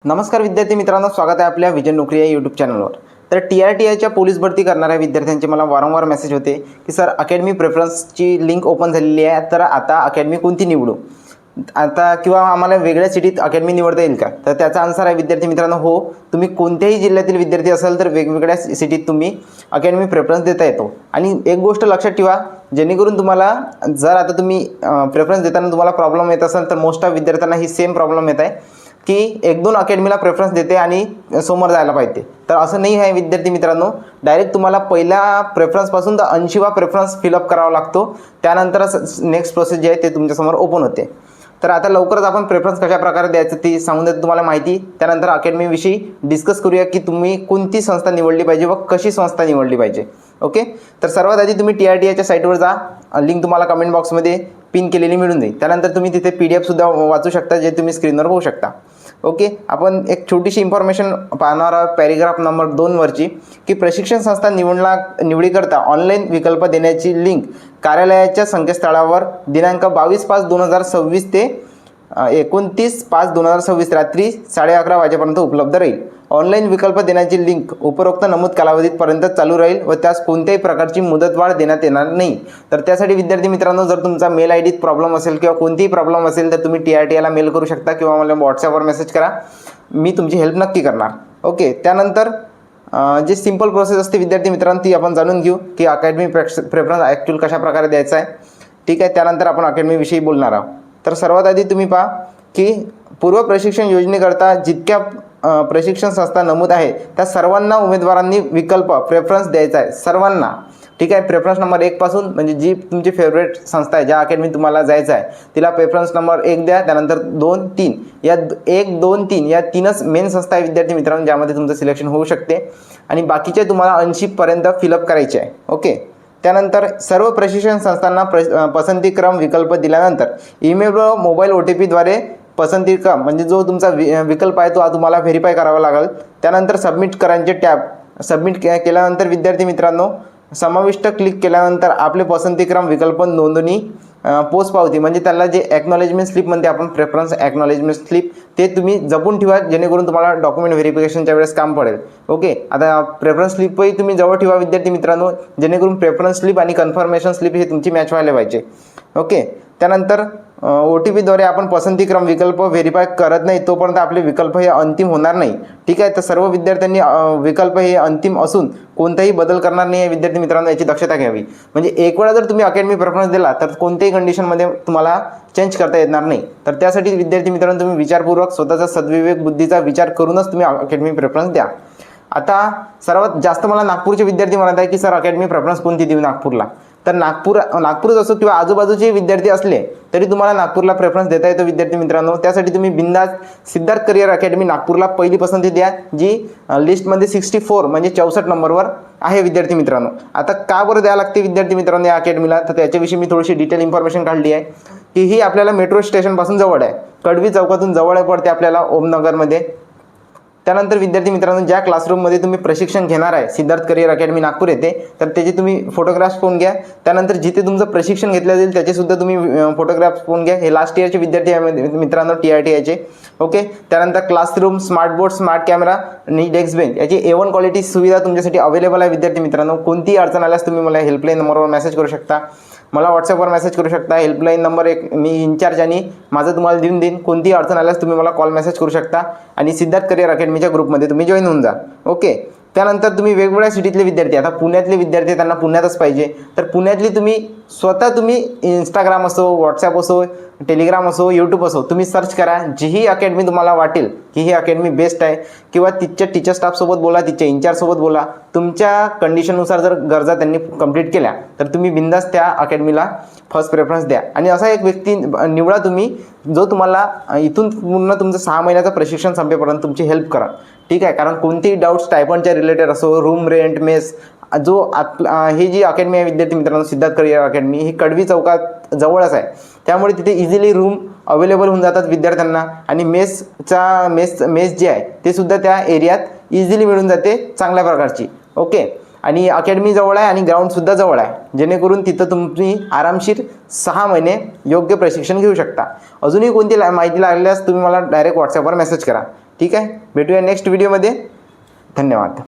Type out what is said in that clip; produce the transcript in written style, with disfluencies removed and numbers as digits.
नमस्कार विद्यार्थी मित्रांनो, स्वागत आहे आपल्या विजन नोकरी या यूट्यूब चॅनलवर। तर TRTIच्या पोलीस भरती करणाऱ्या विद्यार्थ्यांचे मला वारंवार मेसेज होते की सर अकॅडमी प्रेफरन्सची लिंक ओपन झालेली आहे, तर आता अकॅडमी कोणती निवडू आता, किंवा आम्हाला वेगळ्या सिटीत अकॅडमी निवडता येईल का? तर त्याचा आन्सर आहे विद्यार्थी मित्रांनो, हो, तुम्ही कोणत्याही जिल्ह्यातील विद्यार्थी असाल तर वेगवेगळ्या सिटीत तुम्ही अकॅडमी प्रेफरन्स देता येतो। आणि एक गोष्ट लक्षात ठेवा, जेणेकरून तुम्हाला जर आता तुम्ही प्रेफरन्स देताना तुम्हाला प्रॉब्लेम येत असेल तर मोस्ट ऑफ विद्यार्थ्यांना ही सेम प्रॉब्लेम येत आहे की एक दोन अकॅडमीला प्रेफरन्स देते आणि समोर जायला पाहिजे। तर असं नाही आहे विद्यार्थी मित्रांनो, डायरेक्ट तुम्हाला पहिल्या प्रेफरन्सपासून तर 80वा प्रेफरन्स फिलअप करावा लागतो, त्यानंतरच नेक्स्ट प्रोसेस जी आहे ते तुमच्यासमोर ओपन होते। तर आता लवकरच आपण प्रेफरन्स कशा प्रकारे द्यायचं ते सांगून देतो तुम्हाला माहिती। त्यानंतर अकॅडमीविषयी डिस्कस करूया की तुम्ही कोणती संस्था निवडली पाहिजे व कशी संस्था निवडली पाहिजे। ओके, तर सर्वात आधी तुम्ही TRTIच्या साईटवर जा, लिंक तुम्हाला कमेंट बॉक्समध्ये पिन केलेली मिळून जाईल। त्यानंतर तुम्ही तिथे PDF सुद्धा वाचू शकता, जे तुम्ही स्क्रीनवर बघू शकता। ओके, आपण एक छोटीशी इन्फॉर्मेशन पाहणार आहोत पॅरेग्राफ नंबर 2 वरची की प्रशिक्षण संस्था निवडीकरता ऑनलाईन विकल्प देण्याची लिंक कार्यालयाच्या संकेतस्थळावर दिनांक 22/5/2026 ते 29/5/2026 रात्री 11:30 वाजेपर्यंत उपलब्ध राहील। ऑनलाईन विकल्प देण्याची लिंक उपरोक्त नमूद कालावधीपर्यंत चालू राहील व त्यास कोणत्याही प्रकारची मुदतवाढ देण्यात येणार नाही। तर त्यासाठी विद्यार्थी मित्रांनो, जर तुमचा मेल ID प्रॉब्लेम असेल किंवा कोणतीही प्रॉब्लेम असेल तर तुम्ही TRTIला मेल करू शकता किंवा मला व्हॉट्सॲपवर मेसेज करा, मी तुमची हेल्प नक्की करणार। ओके, त्यानंतर जे सिंपल प्रोसेस असते विद्यार्थी मित्रांनो ती आपण जाणून घेऊ की अकॅडमी प्रेफरन्स ॲक्च्युअल कशा प्रकारे द्यायचा आहे। ठीक आहे, त्यानंतर आपण अकॅडमीविषयी बोलणार आहोत। तर सर्वात आधी तुम्ही पहा की पूर्व प्रशिक्षण योजनेकरता जितक्या प्रशिक्षण संस्था नमूद आहे त्या सर्वांना उमेदवारांनी विकल्प प्रेफरन्स द्यायचा आहे, सर्वांना। ठीक आहे, प्रेफरन्स नंबर 1 पासून, म्हणजे जी तुमची फेवरेट संस्था आहे, ज्या अकॅडमी तुम्हाला जायचं आहे तिला प्रेफरन्स नंबर 1 द्या, त्यानंतर 2, 3 या 1, 2, 3 या 3च मेन संस्था आहे विद्यार्थी मित्रांनो, ज्यामध्ये तुमचं सिलेक्शन होऊ शकते आणि बाकीचे तुम्हाला 80पर्यंत फिलअप करायचे आहे। ओके, त्यानंतर सर्व प्रशिक्षण संस्थांना पसंतीक्रम विकल्प दिल्यानंतर ईमेल व मोबाईल OTP द्वारे पसंतीक्रम म्हणजे जो तुमचा विकल्प आहे तो तुम्हाला व्हेरीफाय करावा लागेल। त्यानंतर सबमिट करायचे टॅब सबमिट केल्यानंतर विद्यार्थी मित्रांनो, समाविष्ट क्लिक केल्यानंतर आपले पसंतीक्रम विकल्प नोंदणी पोस्ट पावती म्हणजे त्याला जे ॲक्नॉलेजमेंट स्लिप म्हणते आपण, प्रेफरन्स ॲक्नॉलेजमेंट स्लिप, ते तुम्ही जपून ठेवा जेणेकरून तुम्हाला डॉक्युमेंट व्हेरिफिकेशनच्या वेळेस काम पडेल। ओके, आता प्रेफरन्स स्लिपही तुम्ही जवळ ठेवा विद्यार्थी मित्रांनो, जेणेकरून प्रेफरन्स स्लिप आणि कन्फर्मेशन स्लिप हे तुमची मॅच व्हायला पाहिजे। ओके, त्यानंतर OTPद्वारे आपण पसंतीक्रम विकल्प व्हेरीफाय करत नाही तोपर्यंत आपले विकल्प हे अंतिम होणार नाही। ठीक आहे, तर सर्व विद्यार्थ्यांनी विकल्प हे अंतिम असून कोणताही बदल करणार नाही आहे विद्यार्थी मित्रांनो, याची दक्षता घ्यावी। म्हणजे एक वेळा जर तुम्ही अकॅडमी प्रेफरन्स दिला तर कोणत्याही कंडिशनमध्ये तुम्हाला चेंज करता येणार नाही। तर त्यासाठी विद्यार्थी मित्रांनो, तुम्ही विचारपूर्वक स्वतःचा सद्विवेक बुद्धीचा विचार करूनच तुम्ही अकॅडमी प्रेफरन्स द्या। आता सर्वात जास्त मला नागपूरचे विद्यार्थी म्हणत आहे की सर अकॅडमी प्रेफरन्स कोणती देऊ नागपूरला? तर नागपूरच असो किंवा आजूबाजूचे विद्यार्थी असले तरी तुम्हाला नागपूरला प्रेफरन्स देता येतो विद्यार्थी मित्रांनो। त्यासाठी तुम्ही बिंदास सिद्धार्थ करियर अकॅडमी नागपूरला पहिली पसंती द्या, जी लिस्टमध्ये 64 म्हणजे 64 नंबरवर आहे विद्यार्थी मित्रांनो। आता का बरं द्यावं लागते विद्यार्थी मित्रांनो या अकॅडमीला, तर त्याच्याविषयी मी थोडीशी डिटेल इन्फॉर्मेशन काढली आहे की ही आपल्याला मेट्रो स्टेशनपासून जवळ आहे, कडवी चौकातून जवळ पडते आपल्याला ओमनगरमध्ये। त्यानंतर विद्यार्थी मित्रांनो, ज्या क्लासरूममध्ये तुम्ही प्रशिक्षण घेणार आहे सिद्धार्थ करियर अकॅडमी नागपूर येथे, तर त्याचे तुम्ही फोटोग्राफ्स फोन घ्या। त्यानंतर जिथे तुमचं प्रशिक्षण घेतलं जाईल त्याचे सुद्धा तुम्ही फोटोग्राफ्स फोन घ्या। हे लास्ट इयरचे विद्यार्थी आहे मित्रांनो TRTIचे। ओके, त्यानंतर classroom, smart board, smart camera आणि डेस्क बेंच याची A1 क्वालिटी सुविधा तुमच्यासाठी अवेलेबल आहे विद्यार्थी मित्रांनो। कोणतीही अडचण आल्यास तुम्ही मला हेल्पलाईन नंबरवर मेसेज करू शकता, मला व्हॉट्सॲपवर मेसेज करू शकता। हेल्पलाईन नंबर एक मी इन्चार्ज आणि माझं तुम्हाला देऊन देईन। कोणतीही अडचण आल्यास तुम्ही मला कॉल मेसेज करू शकता आणि सिद्धार्थ करियर अकॅडमीच्या ग्रुपमध्ये तुम्ही जॉईन होऊन जा। ओके, त्यानंतर तुम्ही वेगवेगळ्या सिटीतले विद्यार्थी, आता पुण्यातले विद्यार्थी त्यांना पुण्यातच पाहिजे, तर पुण्यातली तुम्ही इंस्टाग्राम असो, व्हॉट्सॲप असो, टेलिग्राम असो, यूट्यूब असो, तुम्ही सर्च करा। जीही अकॅडमी तुम्हाला वाटेल की ही अकॅडमी बेस्ट आहे किंवा तिच्या टीचर स्टाफसोबत बोला, तिच्या इंचार्जसोबत बोला, तुमच्या कंडिशननुसार जर गरजा त्यांनी कंप्लीट केल्या तर तुम्ही बिंदास त्या अकॅडमीला फर्स्ट प्रेफरन्स द्या। आणि असा एक व्यक्ती निवडा तुम्ही जो तुम्हाला इथून पूर्ण तुमचं 6 महिन्याचं प्रशिक्षण संपेपर्यंत तुमची हेल्प करा। ठीक आहे, कारण कोणतेही डाऊट स्टायपंडच्या रिलेटेड असो, रूम रेंट, मेस, जो ही जी अकॅडमी आहे विद्यार्थी मित्रांनो सिद्धार्थ करियर अकॅडमी, ही कडवी चौकात जवळच आहे, त्यामुळे तिथे इझिली रूम अवेलेबल होऊन जातात विद्यार्थ्यांना आणि मेस जी आहे ते सुद्धा त्या एरियात इझिली मिळून जाते चांगल्या प्रकारची। ओके, आणि अकॅडमी जवळ आहे आणि ग्राउंडसुद्धा जवळ आहे, जेणेकरून तिथं तुम्ही आरामशीर 6 महिने योग्य प्रशिक्षण घेऊ शकता। अजूनही कोणती माहिती लागल्यास तुम्ही मला डायरेक्ट व्हॉट्सॲपवर मेसेज करा। ठीक आहे, भेटूया नेक्स्ट व्हिडिओमध्ये. धन्यवाद.